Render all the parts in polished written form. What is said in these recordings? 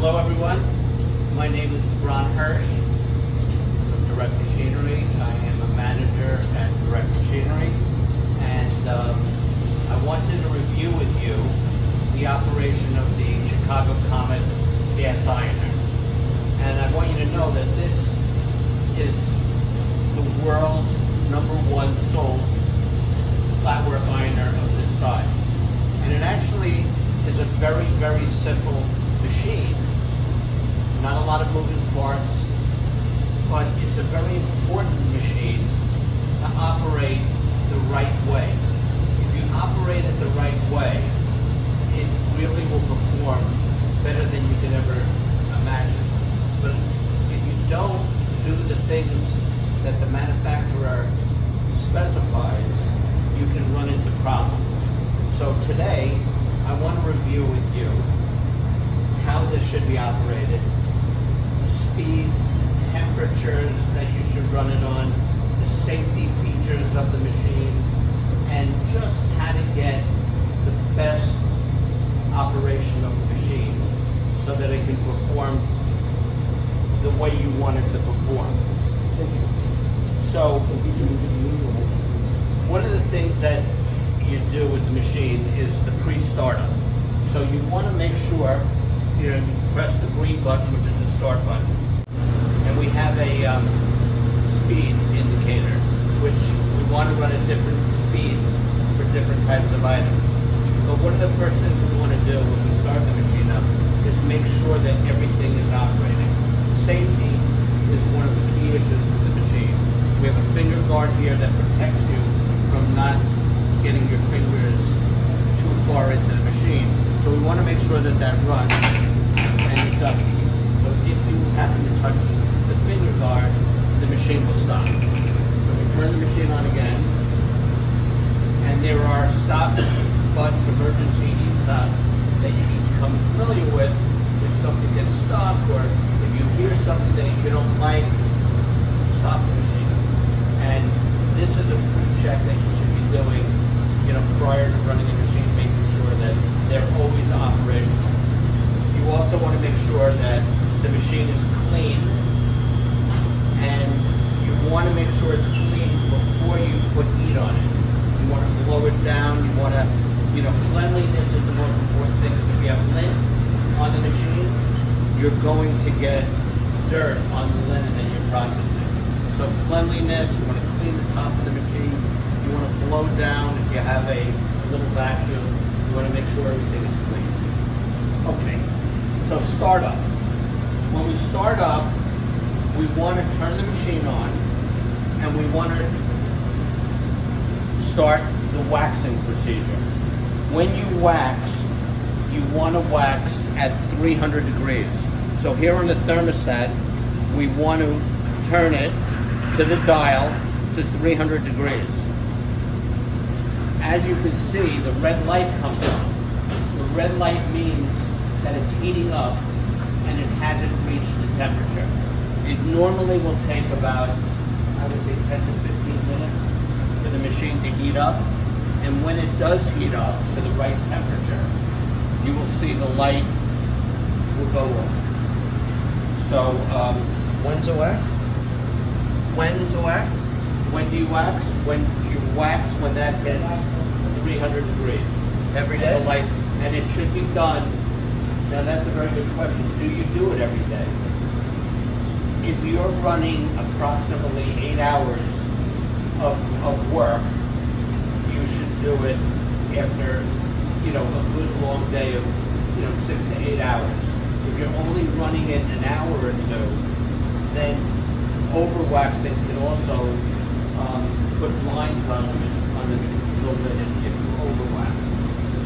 Hello everyone, my name is Ron Hirsch from Direct Machinery. I am a manager at Direct Machinery, and I wanted to review with you the operation of the Chicago Comet gas ironer. And I want you to know that this is the world's #1 sold flatwork ironer of this size. And it actually is a very, very simple machine. Not a lot of moving parts, but it's a very important machine to operate the right way. If you operate it the right way, it really will perform better than you can ever imagine. But if you don't do the things that the manufacturer specifies, you can run into problems. So today, I want to review with you how this should be operated, the speeds, the temperatures that you should run it on, the safety features of the machine, and just how to get the best operation of the machine so that it can perform the way you want it to perform. So, one of the things that you do with the machine is the pre-startup. So you want to make sure you press the green button, which is the start button, and we have a speed indicator, which we want to run at different speeds for different types of items. But one of the first things we want to do when we start the machine up is make sure that everything is operating. Safety is one of the key issues with the machine. We have a finger guard here that protects you from not getting your fingers too far into the machine. So we want to make sure that that runs, and it doesn't. So if you happen to touch the finger guard, the machine will stop. So we turn the machine on again, and there are stop buttons, emergency e-stops, that you should become familiar with if something gets stuck, or if you hear something that you don't like, stop the machine. And this is a pre-check that you should be doing prior to running a machine, making sure that they're always operational. You also want to make sure that the machine is clean, and you want to make sure it's clean before you put heat on it. You want to blow it down. You want to, cleanliness is the most important thing. If you have lint on the machine, you're going to get dirt on the linen that you're processing. So cleanliness, you want to clean the top of the machine. You want to blow down if you have a little vacuum. You want to make sure everything is clean. Okay, so start up. When we start up, we want to turn the machine on, and we want to start the waxing procedure. When you wax, you want to wax at 300 degrees. So here on the thermostat, we want to turn it to the dial to 300 degrees. As you can see, the red light comes on. The red light means that it's heating up and it hasn't reached the temperature. It normally will take about, I would say, 10 to 15 minutes for the machine to heat up. And when it does heat up to the right temperature, you will see the light will go on. So, when's a wax? When's a wax? When do you wax? When you wax when that gets 300 degrees. Every day? And it should be done. Now that's a very good question. Do you do it every day? If you're running approximately 8 hours of work, you should do it after a good long day of 6 to 8 hours. If you're only running it an hour or two, then overwaxing can also put lines on the linen if you overwax.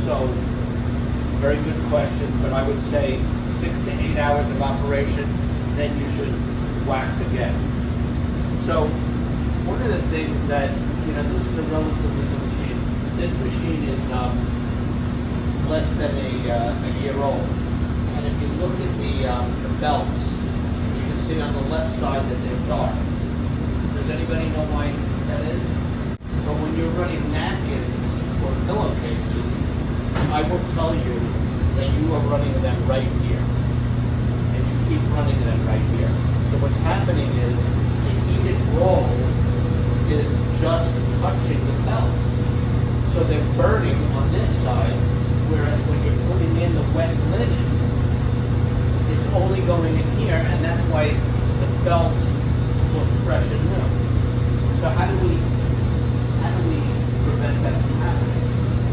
So, very good question, but I would say 6 to 8 hours of operation, then you should wax again. So, one of the things that, this is a relatively new machine. This machine is less than a year old. And if you look at the belts, you can see on the left side that they're dark. Does anybody know why that is? But when you're running napkins or pillowcases, I will tell you that you are running them right here. keep running them right here. So what's happening is the heated roll is just touching the belts. So they're burning on this side, whereas when you're putting in the wet linen, it's only going in here, and that's why the belts look fresh and new. So how do we prevent that from happening?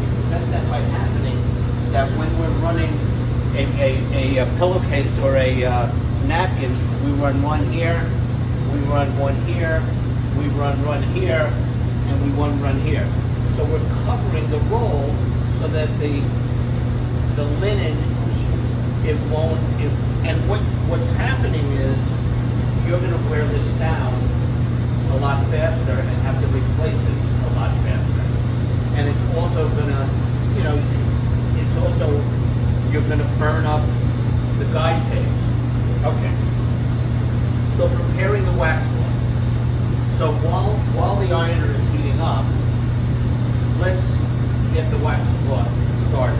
We prevent that by happening that when we're running a pillowcase or a napkin, we run one here, we run one here, we run here, and we run here. So we're covering the roll so that the linen, it won't, and what's happening is you're going to wear this down a lot faster and have to replace it a lot faster. And it's also going to, it's also, you're going to burn up the guide tapes. Okay. So preparing the wax cloth. So while the ironer is heating up, let's get the wax cloth started.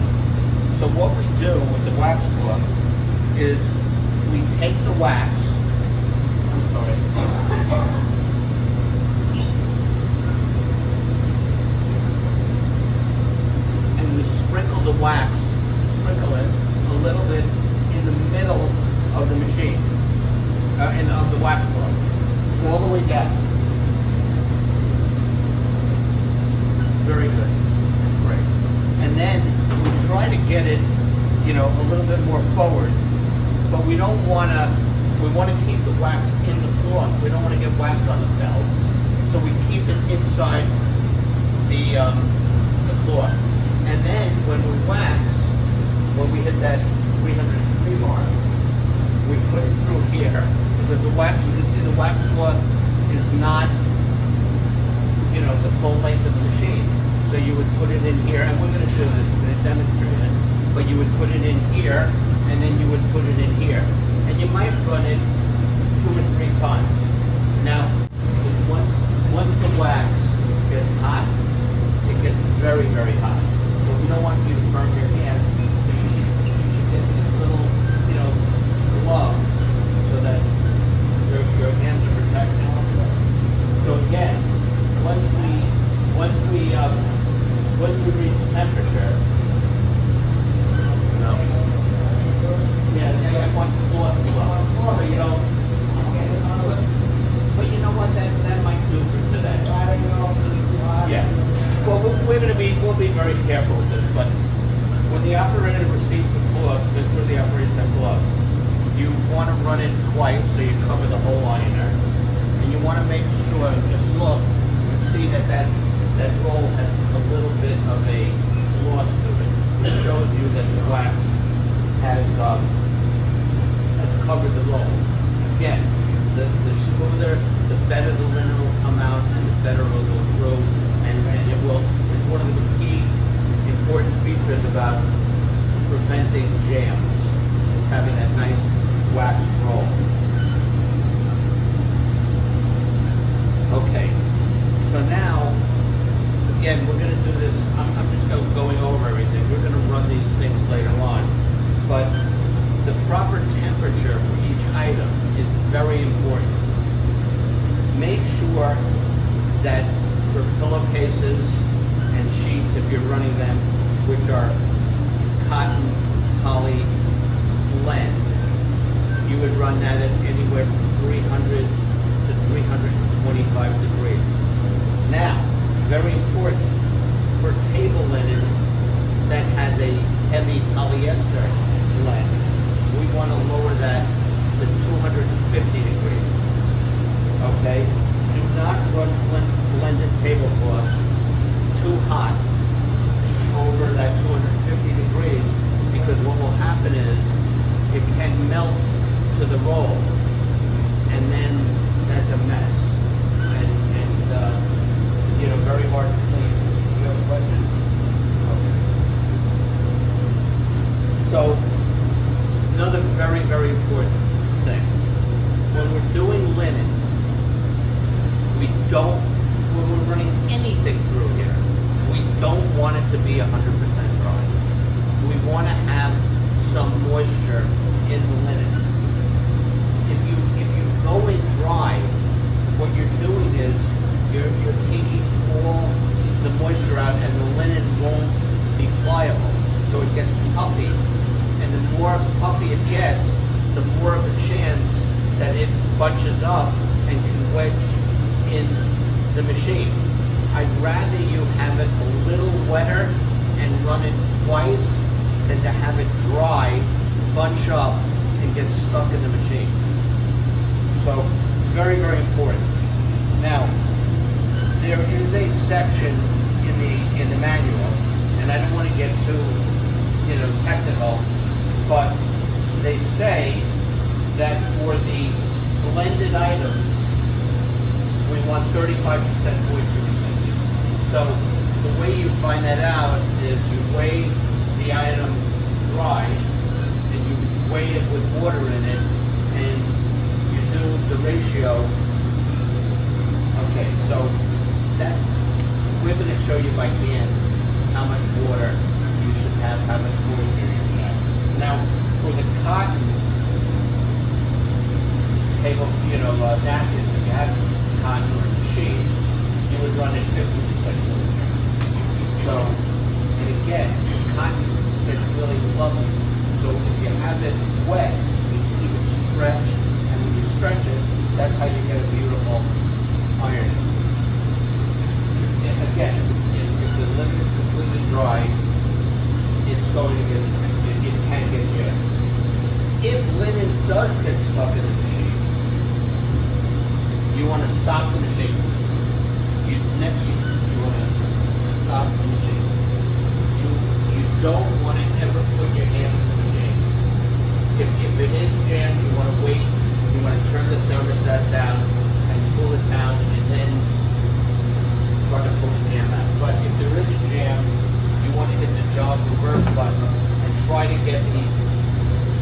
So what we do with the wax cloth is we take the wax, I'm sorry, and we sprinkle the wax, sprinkle it a little bit in the middle of the machine, of the wax cloth, all the way down. Very good. That's great. And then we try to get it, a little bit more forward, but we don't want to. We want to keep the wax in the cloth. We don't want to get wax on the belts, so we keep it inside the cloth. And then when we wax, when we hit that 300 mark, we put it through here because the wax. You can see the wax cloth is not, the full length of the machine. So you would put it in here, and we're going to do this, we're going to demonstrate it, but you would put it in here, and then you would put it in here. And you might run it 2 or 3 times. Now, once the wax gets hot, it gets very, very hot. So we don't want you to burn your hands, so you should get these little, gloves so that your hands are protected. So again, once we reach temperature, I want cloth gloves, but you know what, that might do for today. Yeah. Well, we'll be very careful with this, but when the operator receives the cloth, make sure the operators have gloves. You want to run it twice so you cover the whole ironer, and you want to make sure, just look and see that roll has a little bit of a gloss to it, which shows you that the wax has covered the roll. Again, the smoother, the better the linen will come out, and the better it will go through, and it will. It's one of the key important features about preventing jams, is having that nice wax roll. Okay, so now, again, we're going to do this, I'm just going over everything. We're going to run these things later on, but the proper temperature for each item is very important. Make sure that for pillowcases and sheets, if you're running them, which are cotton, poly, blend, you would run that at anywhere from 300 to 325 degrees. Now, very important, for table linen that has a heavy polyester blend, we want to lower that to 250 degrees. Okay? Do not run blended tablecloths too hot over that 250 degrees, because what will happen is it can melt to the roll, and then that's a mess. And very hard to clean. You have a question? Okay. So, another very, very important thing. When we're doing linen, when we're running anything through here, we don't want it to be 100% dry. We want to have some moisture in the linen. the more of a chance that it bunches up and can wedge in the machine. I'd rather you have it a little wetter and run it twice than to have it dry, bunch up, and get stuck in the machine. So, very, very important. Now, there is a section in the manual, and I don't want to get too, technical, but they say that for the blended items, we want 35% moisture retention. So the way you find that out is you weigh the item dry, and you weigh it with water in it, and you do the ratio. Okay, so that we're going to show you by hand how much water you should have, how much moisture you should have. Now, for the cotton table, napkins, if you have cotton or machine, you would run it 50% moisture. So, and again, cotton gets really fluffy. So if you have it wet, you keep it stretched, and when you stretch it, that's how you get a beautiful ironing. Again, if the linen is completely dry, it's going to get, it can get jammed. If linen does get stuck in the machine, you want to stop the machine. You want to stop the machine. You don't want to ever put your hand in the machine. If it is jammed, you want to wait. You want to turn the thermostat down and pull it down, and then try to pull the jam out. But if there is a jam, you want to hit the jog reverse button and try to get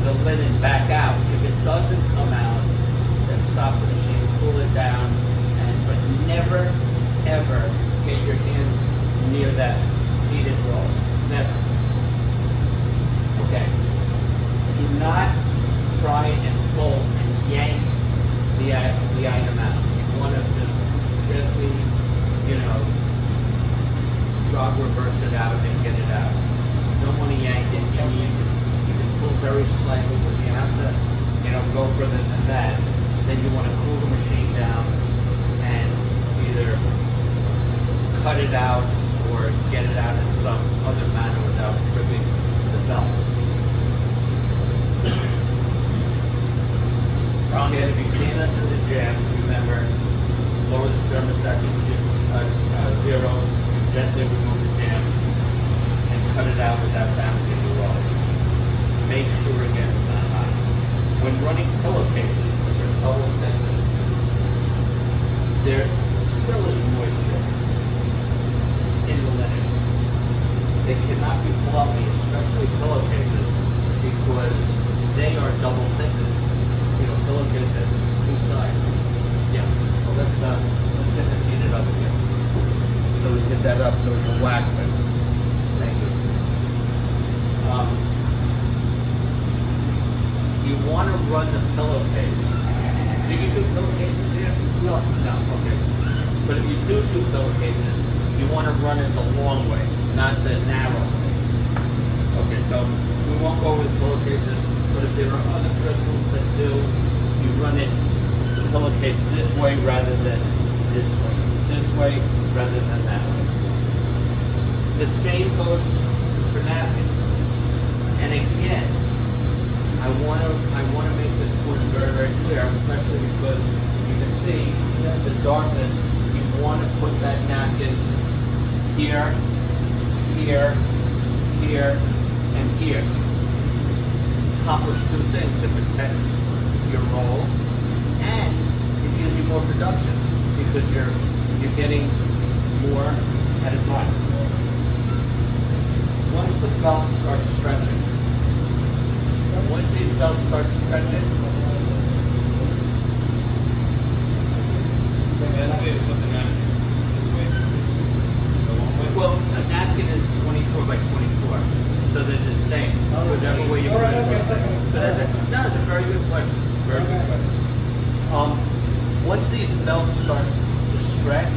the linen back out. If it doesn't come out, then stop the machine, pull it down, but never, ever get your hands near that heated roll. Never. Okay. Do not try and pull and yank the item out. You want to just gently, jog reverse it out and get it out. You don't want to yank it. You can pull very slightly, but you have to, go further than that. Then you want to cool the machine down and either cut it out or get it out in some other manner without tripping the belts. Okay, if you can't undo the jam, remember, lower the thermostat to 0, gently remove the jam, and cut it out without damaging the roll. Make sure again it's not hot. When running pillowcases, which are double thickness, there still is moisture in the linen. They cannot be fluffy, especially pillowcases, because they are double thickness. Pillowcase has 2 sides. Yeah. So let's get this heated up again. So we get that up so we can wax it. Thank you. You want to run the pillowcase. Do you do pillowcases here? No. No. Okay. But if you do pillowcases, you want to run it the long way, not the narrow way. Okay. So we won't go with pillowcases, but if there are other crystals that do, you run it the pillowcase this way rather than this way rather than that way. The same goes for napkins. And again, I want to make this point very, very clear, especially because you can see the darkness. You want to put that napkin here, here, here, and here. Accomplish 2 things. It protects your roll, and it gives you more production because you're getting more at a time. Once the belt starts stretching, once these belts start stretching, best way to put the napkin this way. The long way. well, a napkin is 24 by 24, so they're the same, whatever way you put it. But that's a very good question. Very good question. Once these belts start to stretch,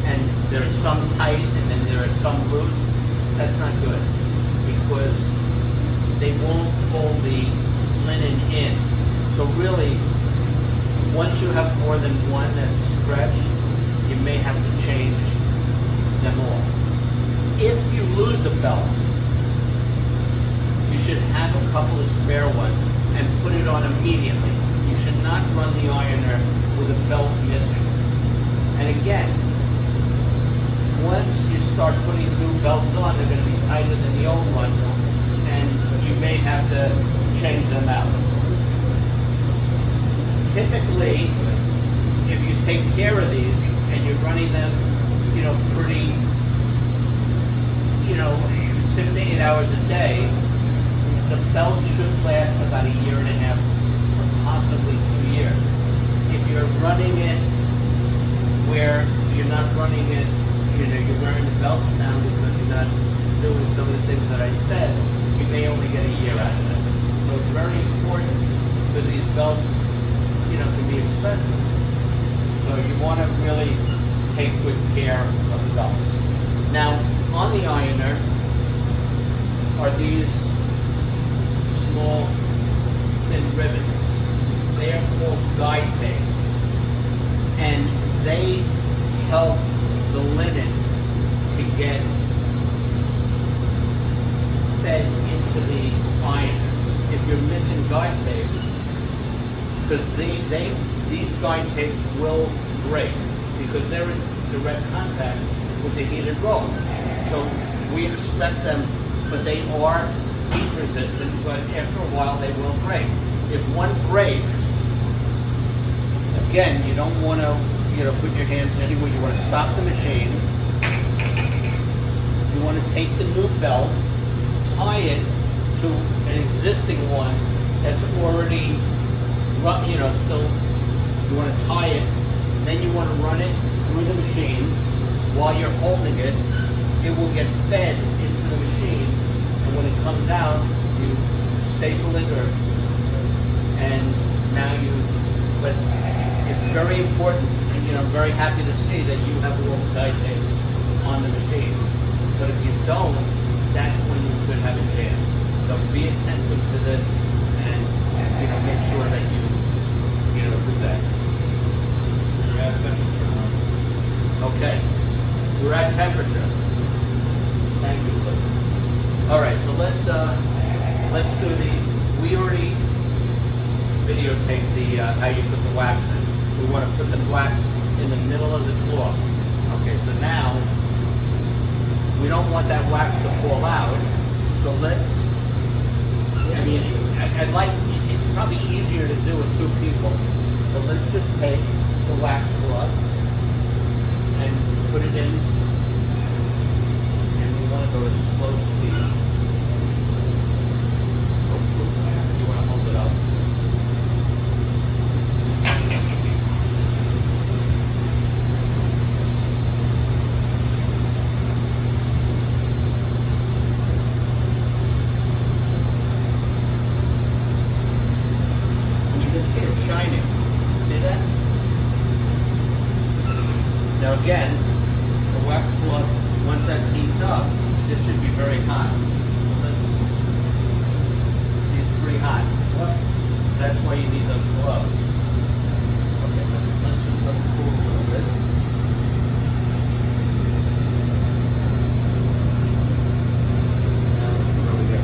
and there's some tight and then there is some loose, that's not good because they won't pull the linen in So really, once you have more than one that's stretched, you may have to change them all. If you lose a belt, you should have a couple of spare ones and put it on immediately. You should not run the ironer with a belt missing. And again, once you start putting new belts on, they're going to be tighter than the old ones, and you may have to change them out. Typically, if you take care of these and you're running them, pretty, 6 to 8 hours a day, the belt should last about a year and a half, or possibly 2 years. If you're running it where you're not running it, you're wearing the belts down because you're not doing some of the things that I said, you may only get a year out of it. So it's very important because these belts, can be expensive. So you want to really take good care of the belts. Now, on the ironer are these small, thin ribbons. They are called guide tapes. And they help the linen to get fed into the ironer. If you're missing guide tapes, because these guide tapes will break because there is direct contact with the heated roll. So we expect them, but they are heat resistant, but after a while they will break. If one breaks, again, you don't want to put your hands anywhere. You want to stop the machine. You want to take the new belt, tie it to an existing one that's already still, you want to tie it, then you want to run it through the machine. While you're holding it, it will get fed into the machine, and when it comes out, you staple it, and now but it's very important, and I'm very happy to see that you have all the guide tapes on the machine. But if you don't, that's when you could have a jam. So be attentive to this, and make sure that you do that. We're at temperature now. Okay, we're at temperature. Thank you, Luke. All right, so let's do we already videotaped how you put the wax in. We want to put the wax in the middle of the cloth. Okay, so now we don't want that wax to fall out. So it's probably easier to do with 2 people. So let's just take the wax cloth and put it in, and we want to go at slow speed. You want to hold it up. Shining. See that? Now again, the wax cloth, once that heats up, this should be very hot. Let's see, it's pretty hot. That's why you need those gloves. Okay, let's just let it cool a little bit. Now let's put it over here.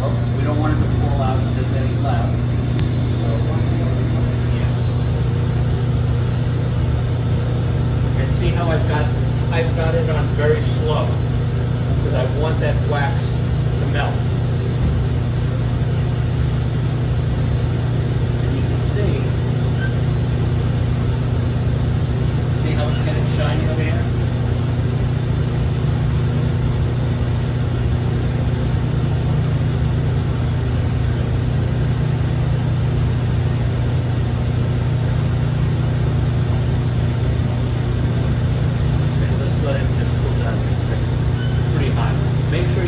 Oh, we don't want it to fall out if there's any left. See how I've got it on very slow because I want that wax to melt. And you can see how it's getting shiny over here?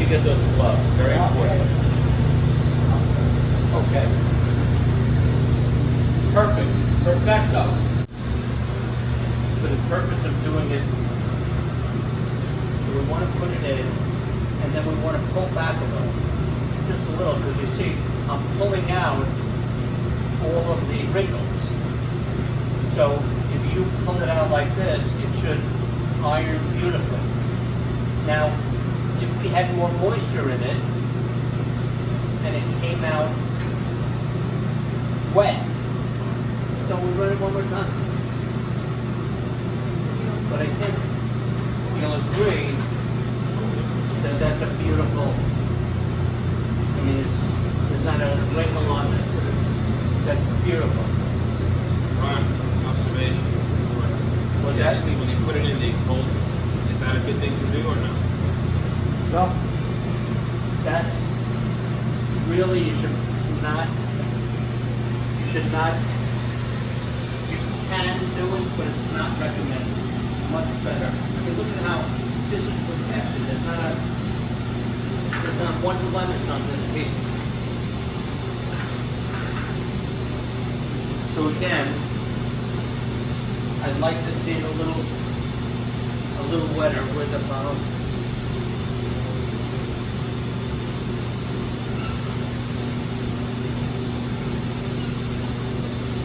Get those gloves, very important. Okay. Perfect. Perfecto. For the purpose of doing it, we want to put it in, and then we want to pull back a little. Just a little, because you see, I'm pulling out all of the wrinkles. So if you pull it out like this, it should iron beautifully. Now, if we had more moisture in it, and it came out wet, so we run it one more time. But I think you'll agree that that's a beautiful, I mean, there's not a wrinkle on this. That's beautiful. Ron, observation. What's that? Actually, when they put it in, they fold it. Is that a good thing to do or no? No. That's really, you should not, you can do it, but it's not recommended. Much better. I mean, look at how this is protected. There's not one blemish on this piece. So again, I'd like to see it a little wetter with about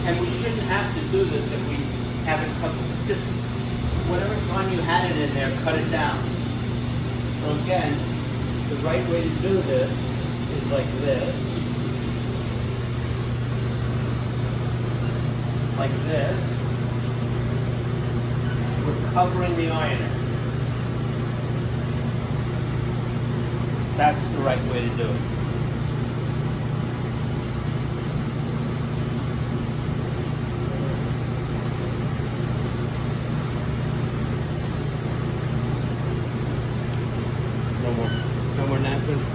and we shouldn't have to do this if we haven't cut, just whatever time you had it in there, cut it down. So again, the right way to do this is like this. Like this. We're covering the ironer. That's the right way to do it. No more napkins.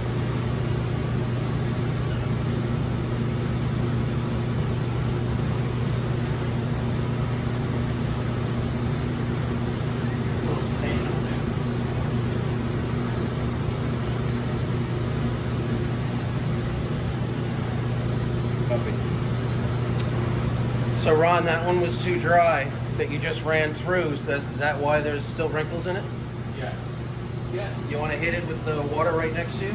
Little stain on there. Copy. So Ron, that one was too dry that you just ran through. Is that why there's still wrinkles in it? Yeah. Yeah. You want to hit it with the water right next to you?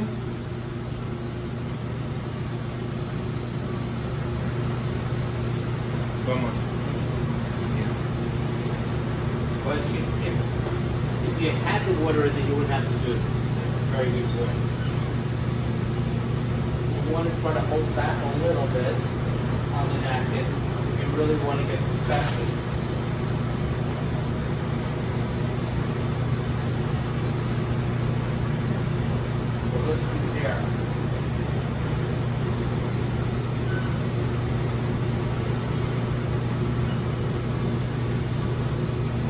Vamos. But if you had the water in there, you wouldn't have to do this. That's a very good point. You want to try to hold back a little bit on the napkin. You really want to get perfected. So let's compare.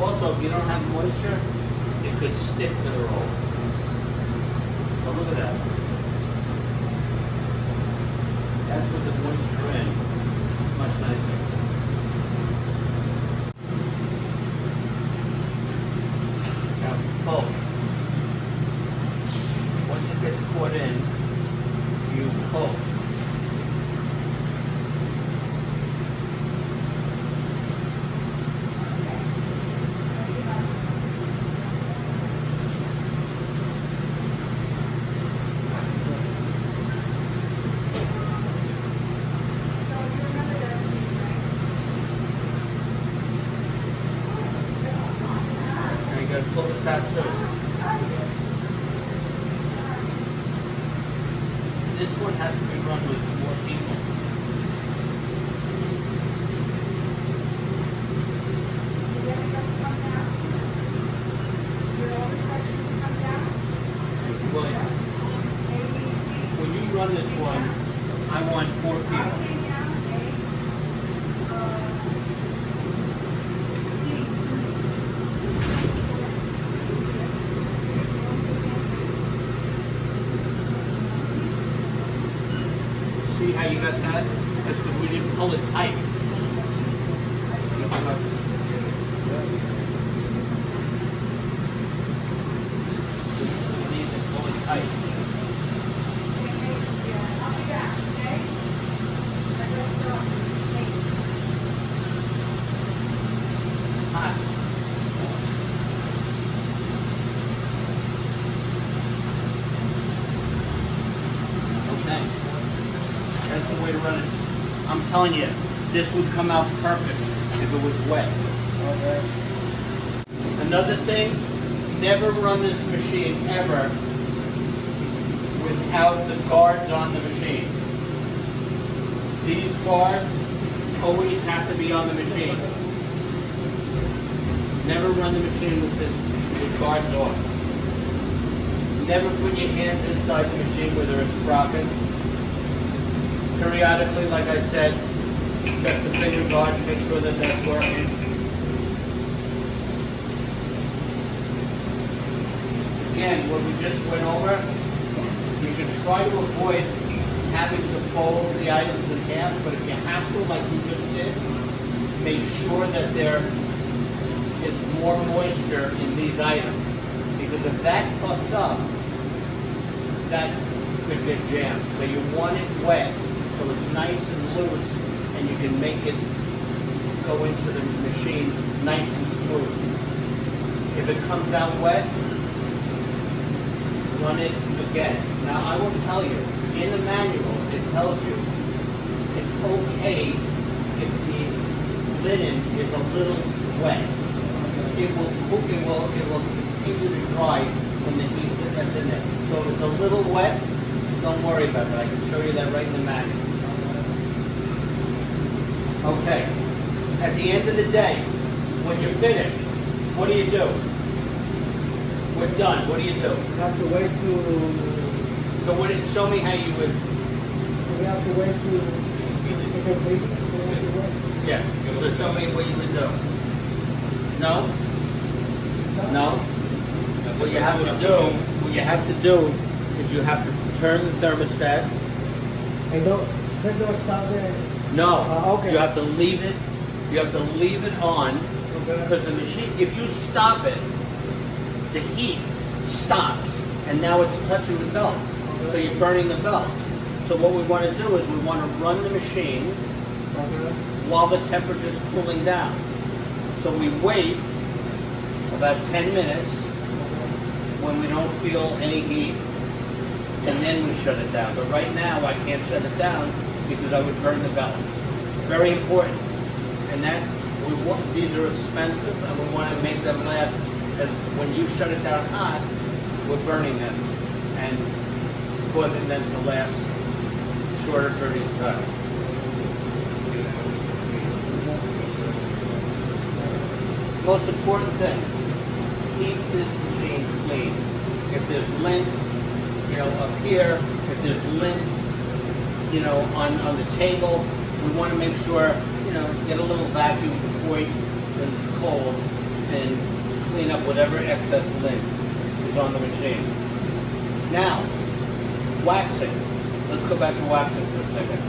Also, if you don't have moisture, it could stick to the roll. But look at that. That's with the moisture in. It's much nicer. Now, pull. Once it gets caught in, you pull. And you gotta pull this out too. This one has to be run with more people. Well, when you run this one, I want 4 people. See how you got that? That's because we didn't pull it tight. We need to pull it tight. Hot. Okay. That's the way to run it. I'm telling you, this would come out perfect if it was wet. Okay. Another thing, never run this machine ever without the guards on the machine. These guards always have to be on the machine. Never run the machine with guards off. Never put your hands inside the machine where there are sprockets. Periodically, like I said, check the finger guard to make sure that that's working. Again, what we just went over, you should try to avoid having to fold the items in half, but if you have to, like we just did, make sure that there is more moisture in these items. Because if that puffs up, that could get jammed. So you want it wet, so it's nice and loose, and you can make it go into the machine nice and smooth. If it comes out wet, run it again. Now I will tell you, in the manual it tells you it's okay if the linen is a little wet. It will continue to dry when the heat that's in there. So if it's a little wet, don't worry about that. I can show you that right in the manual. Okay. At the end of the day, when you're finished, what do you do? We're done. What do you do? We have to wait to. So show me how you would. We have to wait to. If it leaks, we have to wait. Yeah. So show me what you would do. No? No? What you have to do is you have to turn the thermostat. And don't stop there. No. Okay. You have to leave it. You have to leave it on because the machine. If you stop it, the heat stops, and now it's touching the belts. So you're burning the belts. So what we want to do is we want to run the machine while the temperature is cooling down. So we wait about 10 minutes when we don't feel any heat, and then we shut it down. But right now I can't shut it down because I would burn the belts. Very important. And that these are expensive, and we want to make them last. As when you shut it down hot, we're burning them and causing them to last a shorter period of time. Most important thing, keep this machine clean. If there's lint, up here, if there's lint, on the table, we want to make sure, get a little vacuum before when it's cold and clean up whatever excess lint is on the machine. Now, waxing. Let's go back to waxing for a second.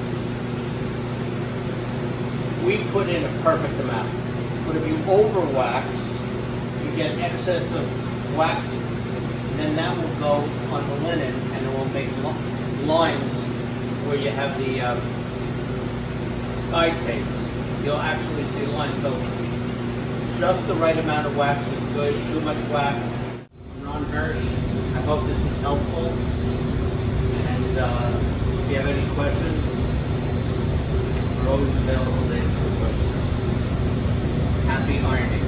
We put in a perfect amount, but if you over-wax, you get excess of wax, then that will go on the linen and it will make lines where you have the guide tapes. You'll actually see lines. So just the right amount of wax is good. Too much wax, Ron Hirsch. I hope this was helpful. And if you have any questions, we're always available to answer questions. Happy ironing.